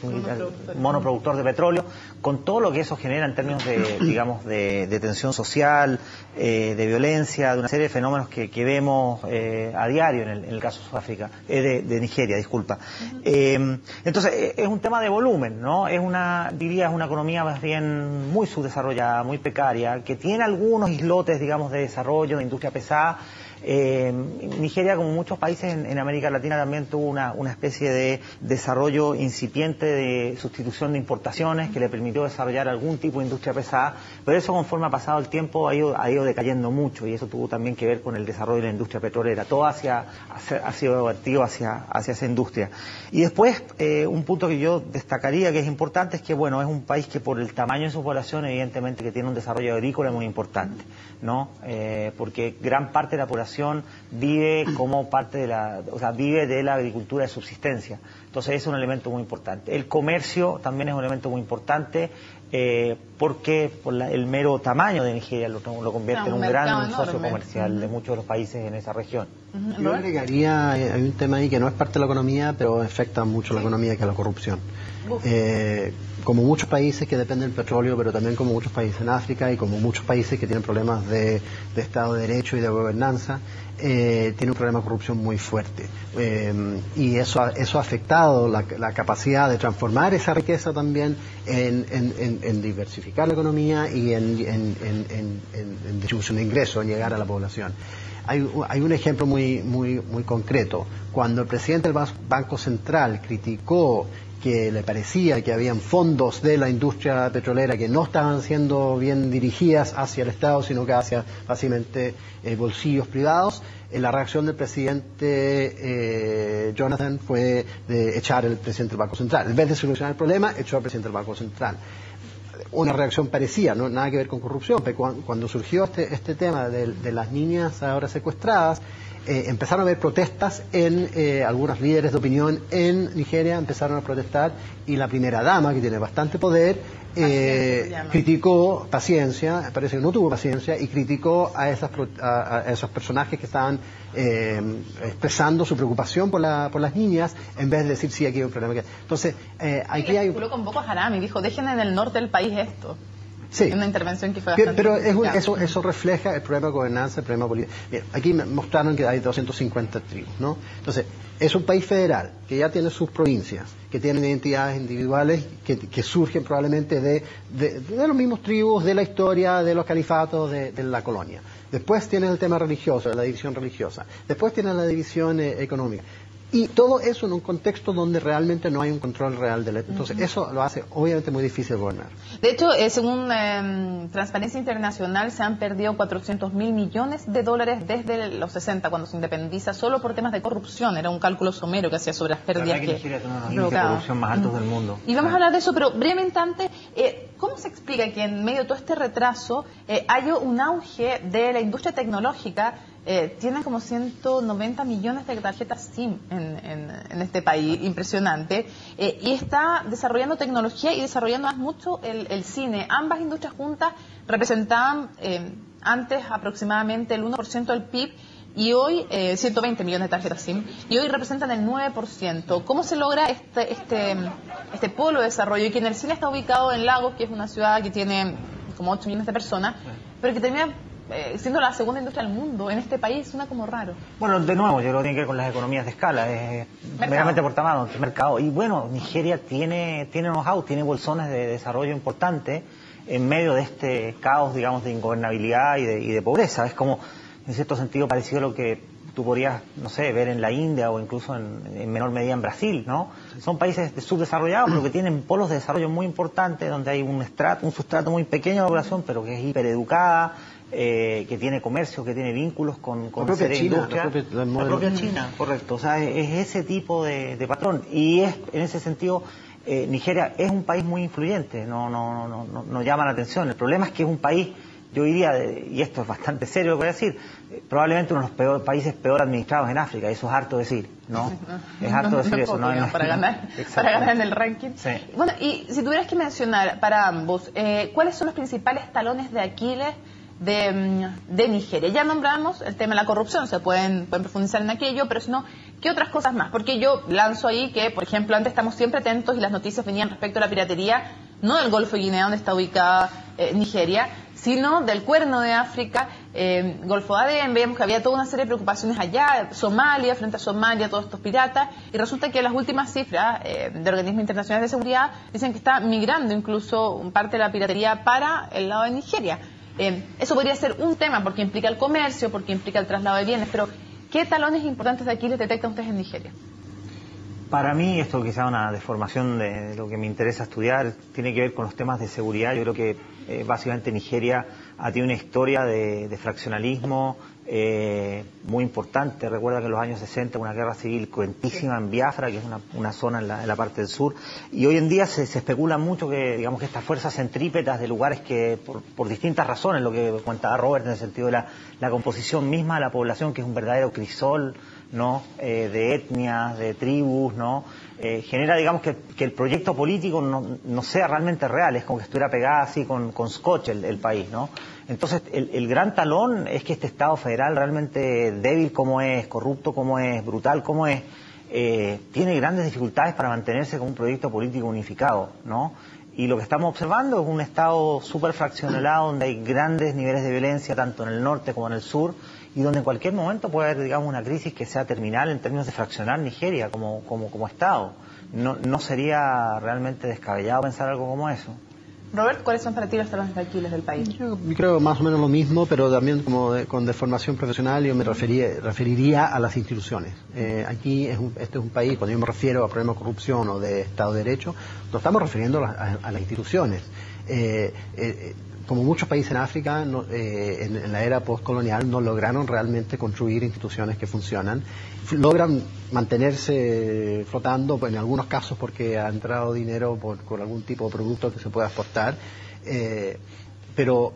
monoproductor de petróleo, con todo lo que eso genera en términos de tensión social, de violencia, de una serie de fenómenos que vemos a diario en en el caso de Sudáfrica, de Nigeria, disculpa. Entonces, es un tema de volumen, ¿no? Es una economía más bien muy subdesarrollada, muy precaria, que tiene algunos islotes, digamos, de desarrollo, de industria pesada. Nigeria, como muchos países en América Latina, también tuvo una especie de desarrollo incipiente de sustitución de importaciones que le permitió desarrollar algún tipo de industria pesada, pero eso conforme ha pasado el tiempo ha ido decayendo mucho, y eso tuvo también que ver con el desarrollo de la industria petrolera. Todo ha sido vertido hacia esa industria. Y después, un punto que yo destacaría que es importante es que, bueno, es un país que por el tamaño de su población, evidentemente que tiene un desarrollo agrícola muy importante, ¿no? Porque gran parte de la población vive como parte vive de la agricultura de subsistencia. Entonces es un elemento muy importante. El comercio también es un elemento muy importante, porque por el mero tamaño de Nigeria lo convierte en un gran socio comercial de muchos de los países en esa región. Yo agregaría, hay un tema ahí que no es parte de la economía, pero afecta mucho la economía, que es la corrupción. Como muchos países que dependen del petróleo, pero también como muchos países en África y como muchos países que tienen problemas de Estado de Derecho y de gobernanza, tiene un problema de corrupción muy fuerte. Y eso ha afectado la capacidad de transformar esa riqueza también en diversificar la economía y en distribución de ingresos, en llegar a la población. Hay un ejemplo muy concreto. Cuando el presidente del Banco Central criticó que le parecía que habían fondos de la industria petrolera que no estaban siendo bien dirigidas hacia el Estado, sino que hacia básicamente bolsillos privados, la reacción del presidente Jonathan fue de echar al presidente del Banco Central. En vez de solucionar el problema, echó al presidente del Banco Central. Una reacción parecida, no nada que ver con corrupción, pero cuando surgió este tema de las niñas ahora secuestradas, empezaron a haber protestas algunos líderes de opinión en Nigeria empezaron a protestar, y la primera dama, que tiene bastante poder, criticó parece que no tuvo paciencia, y criticó a esos personajes que estaban expresando su preocupación por las niñas, en vez de decir sí, aquí hay un problema. Entonces, aquí hay... con Boko Haram y dijo, dejen en el norte del país esto. Sí. Una intervención que fue bastante... Pero eso refleja el problema de gobernanza, el problema político. Bien, aquí me mostraron que hay 250 tribus, ¿no? Entonces, es un país federal que ya tiene sus provincias, que tienen identidades individuales que surgen probablemente de los mismos tribus, de la historia, de los califatos, de la colonia. Después tienen el tema religioso, la división religiosa. Después tienen la división económica. Y todo eso en un contexto donde realmente no hay un control real de la... Entonces, eso lo hace obviamente muy difícil gobernar. De hecho, según Transparencia Internacional, se han perdido 400.000 millones de dólares desde los 60, cuando se independiza, solo por temas de corrupción. Era un cálculo somero que hacía sobre las pérdidas que Nigeria tiene unos índices de corrupción más altos del mundo. Y vamos a hablar de eso, pero brevemente antes, ¿cómo se explica que en medio de todo este retraso haya un auge de la industria tecnológica? Tienen como 190 millones de tarjetas SIM en este país, impresionante, y está desarrollando tecnología y desarrollando más mucho el cine. Ambas industrias juntas representaban antes aproximadamente el 1% del PIB, y hoy 120 millones de tarjetas SIM, y hoy representan el 9%. ¿Cómo se logra este polo de desarrollo? Y que en el cine está ubicado en Lagos, que es una ciudad que tiene como 8 millones de personas, pero que termina siendo la segunda industria del mundo en este país. Suena como raro. Bueno, de nuevo, yo creo que tiene que ver con las economías de escala, es meramente por tamaño, mercado. Y bueno, Nigeria tiene know-how, tiene bolsones de desarrollo importante en medio de este caos, digamos, de ingobernabilidad y de pobreza. Es como, en cierto sentido, parecido a lo que tú podrías, no sé, ver en la India o incluso en menor medida en Brasil, ¿no? Son países subdesarrollados, pero que tienen polos de desarrollo muy importantes, donde hay un sustrato muy pequeño de la población, pero que es hipereducada, que tiene comercio, que tiene vínculos con la propia China, la propia China, correcto. O sea, es ese tipo de patrón. Y es, en ese sentido, Nigeria es un país muy influyente, no llama la atención. El problema es que es un país, yo diría, y esto es bastante serio lo que voy a decir, probablemente uno de los países peor administrados en África. Eso es harto decir, ¿no? Es harto decir eso, ¿no? Para ganar en el ranking. Sí. Bueno, y si tuvieras que mencionar para ambos, ¿cuáles son los principales talones de Aquiles de Nigeria? Ya nombramos el tema de la corrupción, se pueden profundizar en aquello, pero si no, ¿qué otras cosas más? Porque yo lanzo ahí que, por ejemplo, antes estamos siempre atentos y las noticias venían respecto a la piratería, no del Golfo de Guinea, donde está ubicada Nigeria, sino del Cuerno de África, Golfo de Adén, veíamos que había toda una serie de preocupaciones allá, Somalia, frente a Somalia, todos estos piratas, y resulta que las últimas cifras de organismos internacionales de seguridad dicen que está migrando incluso parte de la piratería para el lado de Nigeria. Eso podría ser un tema porque implica el comercio, porque implica el traslado de bienes, pero ¿qué talones importantes de aquí les detectan ustedes en Nigeria? Para mí, esto quizá una deformación de lo que me interesa estudiar, tiene que ver con los temas de seguridad. Yo creo que básicamente Nigeria ha tenido una historia de fraccionalismo muy importante. Recuerda que en los años 60 una guerra civil cruentísima en Biafra, que es una zona en la parte del sur, y hoy en día se especula mucho que, digamos, que estas fuerzas centrípetas de lugares que por distintas razones, lo que contaba Robert en el sentido de la composición misma de la población, que es un verdadero crisol, ¿no? De etnias, de tribus, ¿no? Genera, digamos, que el proyecto político no sea realmente real, es como que estuviera pegada así con scotch el país, ¿no? Entonces, el gran talón es que este Estado federal realmente débil como es, corrupto como es, brutal como es, tiene grandes dificultades para mantenerse como un proyecto político unificado, ¿no? Y lo que estamos observando es un Estado súper fraccionado, donde hay grandes niveles de violencia, tanto en el norte como en el sur, y donde en cualquier momento puede haber, digamos, una crisis que sea terminal en términos de fraccionar Nigeria como Estado. No sería realmente descabellado pensar algo como eso. Robert, ¿cuáles son para ti los talones de Aquiles del país? Yo creo más o menos lo mismo, pero también con deformación profesional yo me referiría a las instituciones. Aquí este es un país, cuando yo me refiero a problemas de corrupción o de Estado de Derecho, nos estamos refiriendo a las instituciones. Como muchos países en África, en la era postcolonial no lograron realmente construir instituciones que funcionan. Logran mantenerse flotando, en algunos casos porque ha entrado dinero por algún tipo de producto que se pueda exportar, pero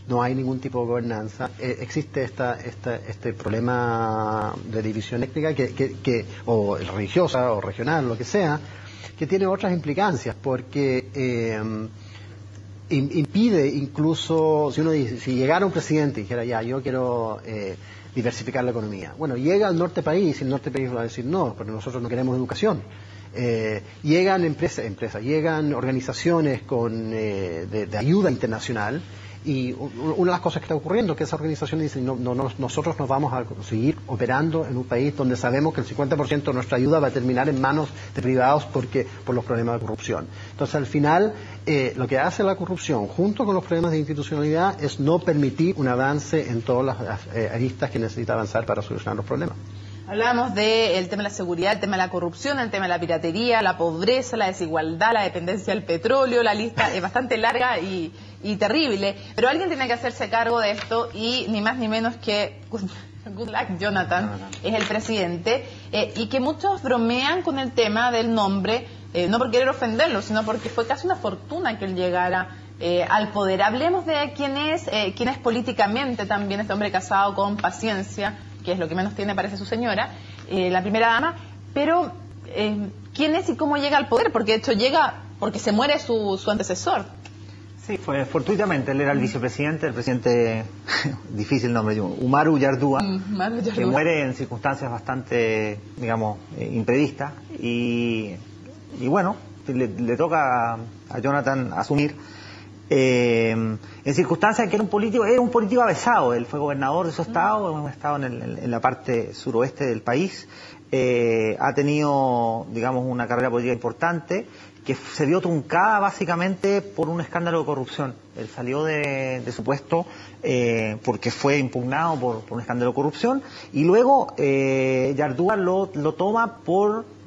no hay ningún tipo de gobernanza. Existe este problema de división étnica o religiosa o regional, lo que sea, que tiene otras implicancias, porque impide incluso, si llegara un presidente y dijera, ya, yo quiero diversificar la economía. Bueno, llega al norte país y el norte país va a decir, no, porque nosotros no queremos educación. Llegan empresas, llegan organizaciones de ayuda internacional, y una de las cosas que está ocurriendo es que esas organizaciones dicen, nosotros nos vamos a seguir operando en un país donde sabemos que el 50% de nuestra ayuda va a terminar en manos de privados por los problemas de corrupción. Entonces, al final, lo que hace la corrupción, junto con los problemas de institucionalidad, es no permitir un avance en todas las aristas que necesita avanzar para solucionar los problemas. Hablábamos del tema de la seguridad, el tema de la corrupción, el tema de la piratería, la pobreza, la desigualdad, la dependencia del petróleo. La lista es bastante larga y terrible, pero alguien tiene que hacerse cargo de esto, y ni más ni menos que Goodluck Jonathan es el presidente, y que muchos bromean con el tema del nombre, no por querer ofenderlo, sino porque fue casi una fortuna que él llegara al poder. Hablemos de quién es políticamente también este hombre casado con Paciencia, que es lo que menos tiene, parece, su señora, la primera dama, pero ¿quién es y cómo llega al poder? Porque de hecho llega porque se muere su antecesor. Sí, fue fortuitamente. Él era el vicepresidente, el presidente, difícil nombre, Umaru Yar'Adua, que muere en circunstancias bastante, digamos, imprevistas, y bueno, le toca a Jonathan asumir. En circunstancias en que era un político avesado. Él fue gobernador de su estado, un estado en la parte suroeste del país. Ha tenido, digamos, una carrera política importante que se vio truncada básicamente por un escándalo de corrupción. Él salió de su puesto porque fue impugnado por un escándalo de corrupción, y luego Yar'Adua lo toma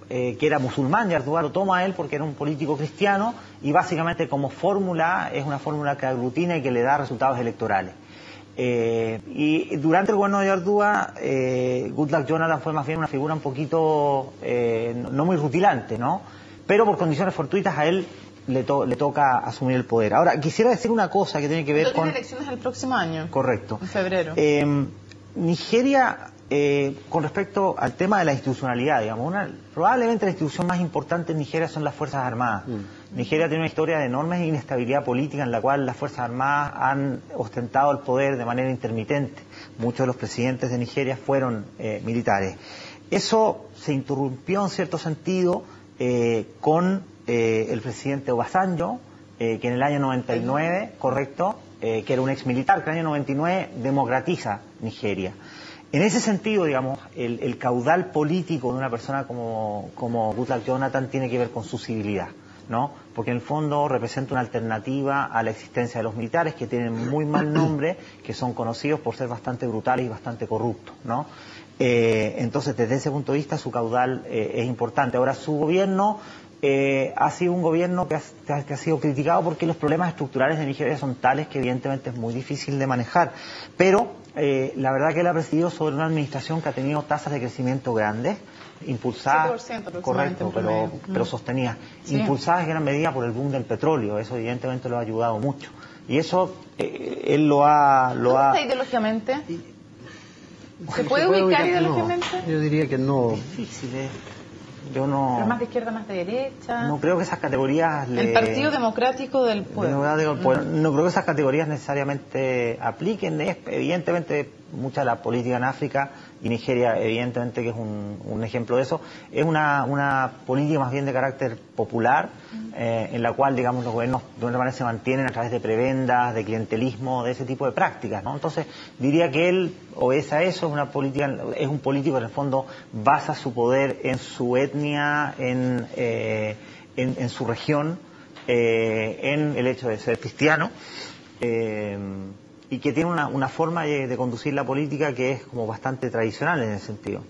que era musulmán. Yar'Adua lo toma a él porque era un político cristiano, y básicamente como fórmula es una fórmula que aglutina y que le da resultados electorales. Y durante el gobierno de Yar'Adua, Goodluck Jonathan fue más bien una figura un poquito no muy rutilante, ¿no? Pero por condiciones fortuitas a él le toca asumir el poder. Ahora, quisiera decir una cosa que tiene que ver con... Tiene elecciones el próximo año. Correcto. En febrero. Nigeria, con respecto al tema de la institucionalidad, digamos, probablemente la institución más importante en Nigeria son las Fuerzas Armadas. Nigeria tiene una historia de enorme inestabilidad política en la cual las Fuerzas Armadas han ostentado el poder de manera intermitente. Muchos de los presidentes de Nigeria fueron militares. Eso se interrumpió en cierto sentido con el presidente Obasanjo, que en el año 99, correcto, que era un ex militar, que en el año 99 democratiza Nigeria. En ese sentido, digamos, el caudal político de una persona como Goodluck Jonathan tiene que ver con su civilidad, ¿no? Porque en el fondo representa una alternativa a la existencia de los militares, que tienen muy mal nombre, que son conocidos por ser bastante brutales y bastante corruptos, ¿no? Entonces, desde ese punto de vista, su caudal es importante. Ahora, su gobierno ha sido un gobierno que ha sido criticado porque los problemas estructurales de Nigeria son tales que evidentemente es muy difícil de manejar. Pero la verdad que él ha presidido sobre una administración que ha tenido tasas de crecimiento grandes, impulsadas, correcto, pero sostenidas, sí, impulsadas en gran medida por el boom del petróleo. Eso evidentemente lo ha ayudado mucho. Y eso él lo ha... ¿Cómo está ideológicamente? ¿Se puede ubicar ideológicamente? No, yo diría que no. Es difícil, Yo no... ¿Pero más de izquierda, más de derecha? No creo que esas categorías... El Partido Democrático del Pueblo. No creo que esas categorías necesariamente apliquen. Evidentemente, mucha de la política en África, y Nigeria evidentemente que es un ejemplo de eso, es una política más bien de carácter popular, en la cual, digamos, los gobiernos de una manera se mantienen a través de prebendas, de clientelismo, de ese tipo de prácticas, ¿no? Entonces, diría que él obedece a eso, es un político que en el fondo basa su poder en su etnia, en su región, en el hecho de ser cristiano, y que tiene una forma de conducir la política que es como bastante tradicional en ese sentido.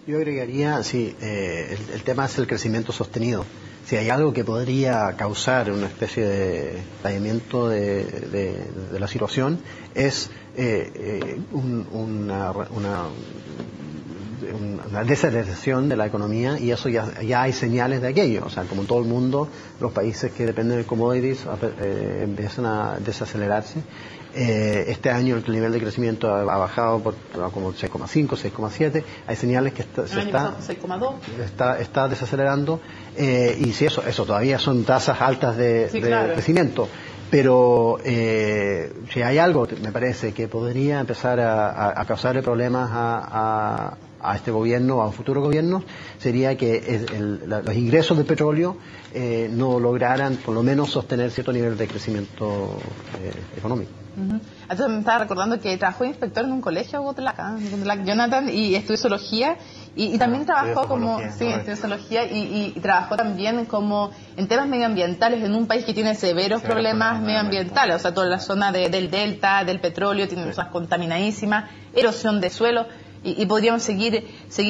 Yo agregaría, sí, el tema es el crecimiento sostenido. Si hay algo que podría causar una especie de estallamiento de la situación, es una desaceleración de la economía, y eso ya hay señales de aquello. O sea, como en todo el mundo, los países que dependen de commodities empiezan a desacelerarse. Este año el nivel de crecimiento ha bajado por como 6,5, 6,7. Hay señales que está desacelerando, y si eso todavía son tasas altas de crecimiento. Pero si hay algo, me parece, que podría empezar a causarle problemas a este gobierno o a un futuro gobierno, sería que los ingresos del petróleo no lograran por lo menos sostener cierto nivel de crecimiento económico. Entonces me estaba recordando que trabajó de inspector en un colegio, Goodluck Jonathan, y estudió zoología, y también trabajó estudió zoología, y trabajó también como en temas medioambientales en un país que tiene severos problemas medioambientales. O sea, toda la zona del delta, del petróleo, tiene zonas contaminadísimas, erosión de suelo, y podríamos seguir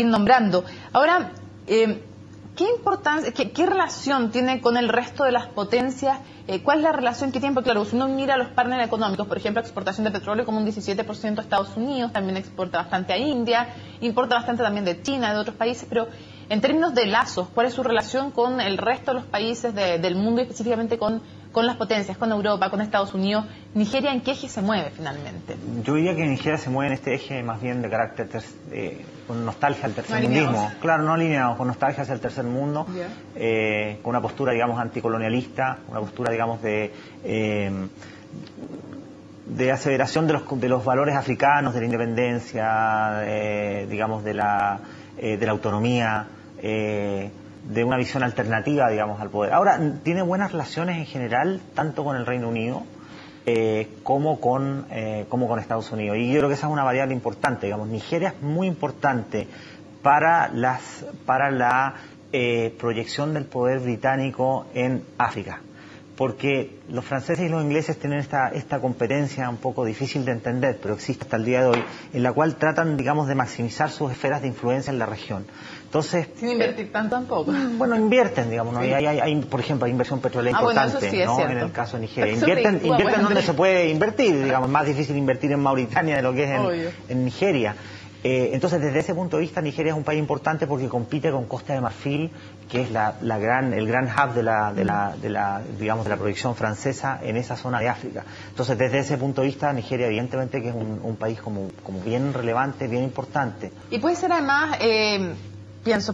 nombrando. Ahora, ¿qué importancia, qué relación tiene con el resto de las potencias? ¿Cuál es la relación que tiene? Porque claro, si uno mira a los partners económicos, por ejemplo, exportación de petróleo como un 17% a Estados Unidos, también exporta bastante a India, importa bastante también de China, de otros países, pero en términos de lazos, ¿cuál es su relación con el resto de los países del mundo y específicamente con las potencias, con Europa, con Estados Unidos? ¿Nigeria en qué eje se mueve finalmente? Yo diría que Nigeria se mueve en este eje más bien de carácter con nostalgia al tercermundismo. Claro, no alineados, con nostalgia hacia el tercer mundo, con una postura, digamos, anticolonialista, una postura, digamos, de aseveración de los valores africanos, de la independencia, digamos, de la autonomía, de una visión alternativa, digamos, al poder. Ahora, tiene buenas relaciones en general, tanto con el Reino Unido como con Estados Unidos. Y yo creo que esa es una variable importante, digamos. Nigeria es muy importante para la proyección del poder británico en África, porque los franceses y los ingleses tienen esta competencia un poco difícil de entender, pero existe hasta el día de hoy, en la cual tratan, digamos, de maximizar sus esferas de influencia en la región. Entonces, sin invertir tanto tampoco. Bueno, invierten, digamos, ¿no? Sí. Hay, por ejemplo, hay inversión petrolera importante, bueno, eso sí, ¿no? Es en el caso de Nigeria. Invierten donde se puede invertir, digamos, es más difícil invertir en Mauritania de lo que es en Nigeria. Entonces, desde ese punto de vista, Nigeria es un país importante porque compite con Costa de Marfil, que es el gran hub de la proyección francesa en esa zona de África. Entonces, desde ese punto de vista, Nigeria evidentemente que es un país como bien relevante, bien importante. Y puede ser además,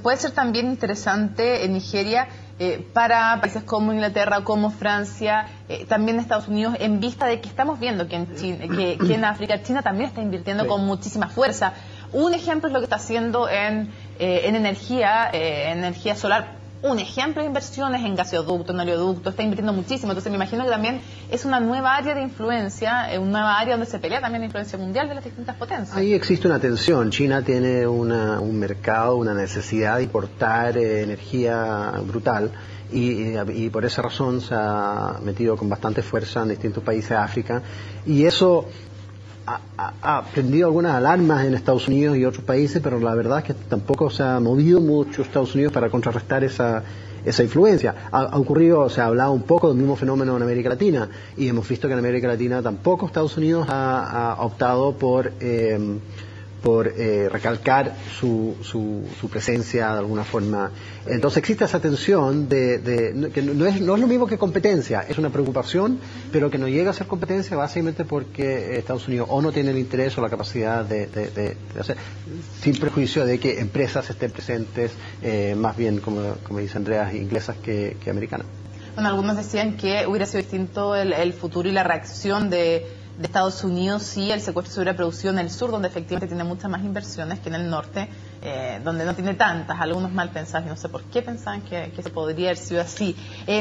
puede ser también interesante en Nigeria para países como Inglaterra, como Francia, también Estados Unidos, en vista de que estamos viendo que en África China también está invirtiendo con muchísima fuerza. Un ejemplo es lo que está haciendo en energía solar, un ejemplo de inversiones en gasoducto, en oleoducto, está invirtiendo muchísimo. Entonces me imagino que también es una nueva área de influencia, una nueva área donde se pelea también la influencia mundial de las distintas potencias. Ahí existe una tensión. China tiene un mercado, una necesidad de importar energía brutal y por esa razón se ha metido con bastante fuerza en distintos países de África y eso ha prendido algunas alarmas en Estados Unidos y otros países, pero la verdad es que tampoco se ha movido mucho Estados Unidos para contrarrestar esa influencia. Ha ocurrido, se ha hablado un poco del mismo fenómeno en América Latina y hemos visto que en América Latina tampoco Estados Unidos ha optado por recalcar su presencia de alguna forma. Entonces existe esa tensión que no es lo mismo que competencia, es una preocupación, pero que no llega a ser competencia básicamente porque Estados Unidos o no tiene el interés o la capacidad de hacer, sin prejuicio de que empresas estén presentes, más bien, como dice Andrea, inglesas que americanas. Bueno, algunos decían que hubiera sido distinto el futuro y la reacción de Estados Unidos si el secuestro se hubiera producido en el sur, donde efectivamente tiene muchas más inversiones que en el norte, donde no tiene tantas. Algunos mal pensados, y no sé por qué pensaban que se podría haber sido así.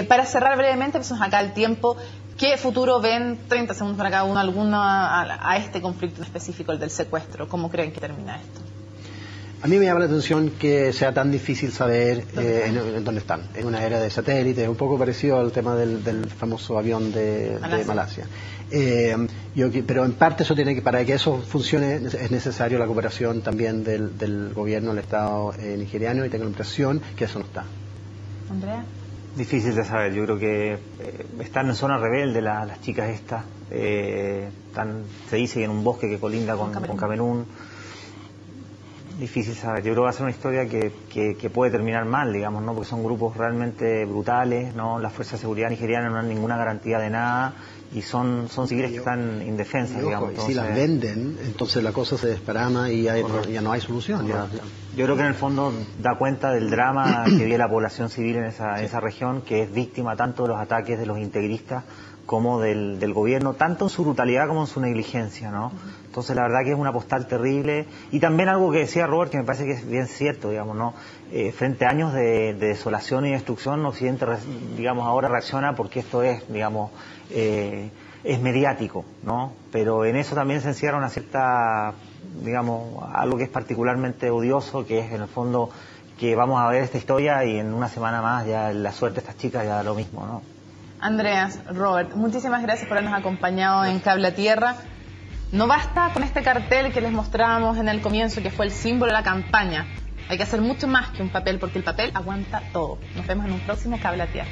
Para cerrar brevemente, pues acá el tiempo, ¿qué futuro ven, 30 segundos para cada uno, a este conflicto específico, el del secuestro? ¿Cómo creen que termina esto? A mí me llama la atención que sea tan difícil saber en dónde están. En una era de satélites, un poco parecido al tema del famoso avión de Malasia. Pero en parte eso tiene que, para que eso funcione, es necesario la cooperación también del gobierno, del Estado nigeriano, y tengo la impresión que eso no está. Andrea. Difícil de saber. Yo creo que están en zona rebelde las chicas estas. Se dice que en un bosque que colinda con Camerún. Difícil saber. Yo creo que va a ser una historia que puede terminar mal, digamos, ¿no? Porque son grupos realmente brutales, ¿no? Las fuerzas de seguridad nigerianas no dan ninguna garantía de nada y son civiles que están indefensas, digamos. Entonces, si las venden, entonces la cosa se desparama y ya no hay solución. Yo creo que en el fondo da cuenta del drama que vive la población civil en esa región, que es víctima tanto de los ataques de los integristas como del gobierno, tanto en su brutalidad como en su negligencia, ¿no? Entonces la verdad que es una postal terrible, y también algo que decía Robert, que me parece que es bien cierto, digamos, ¿no? Frente a años de desolación y destrucción, Occidente, digamos, ahora reacciona porque esto es, digamos, es mediático, ¿no? Pero en eso también se encierra una cierta, digamos, algo que es particularmente odioso, que es en el fondo que vamos a ver esta historia y en una semana más ya la suerte de estas chicas ya da lo mismo, ¿no? Andreas, Robert, muchísimas gracias por habernos acompañado en Cable a Tierra. No basta con este cartel que les mostrábamos en el comienzo, que fue el símbolo de la campaña. Hay que hacer mucho más que un papel, porque el papel aguanta todo. Nos vemos en un próximo Cable a Tierra.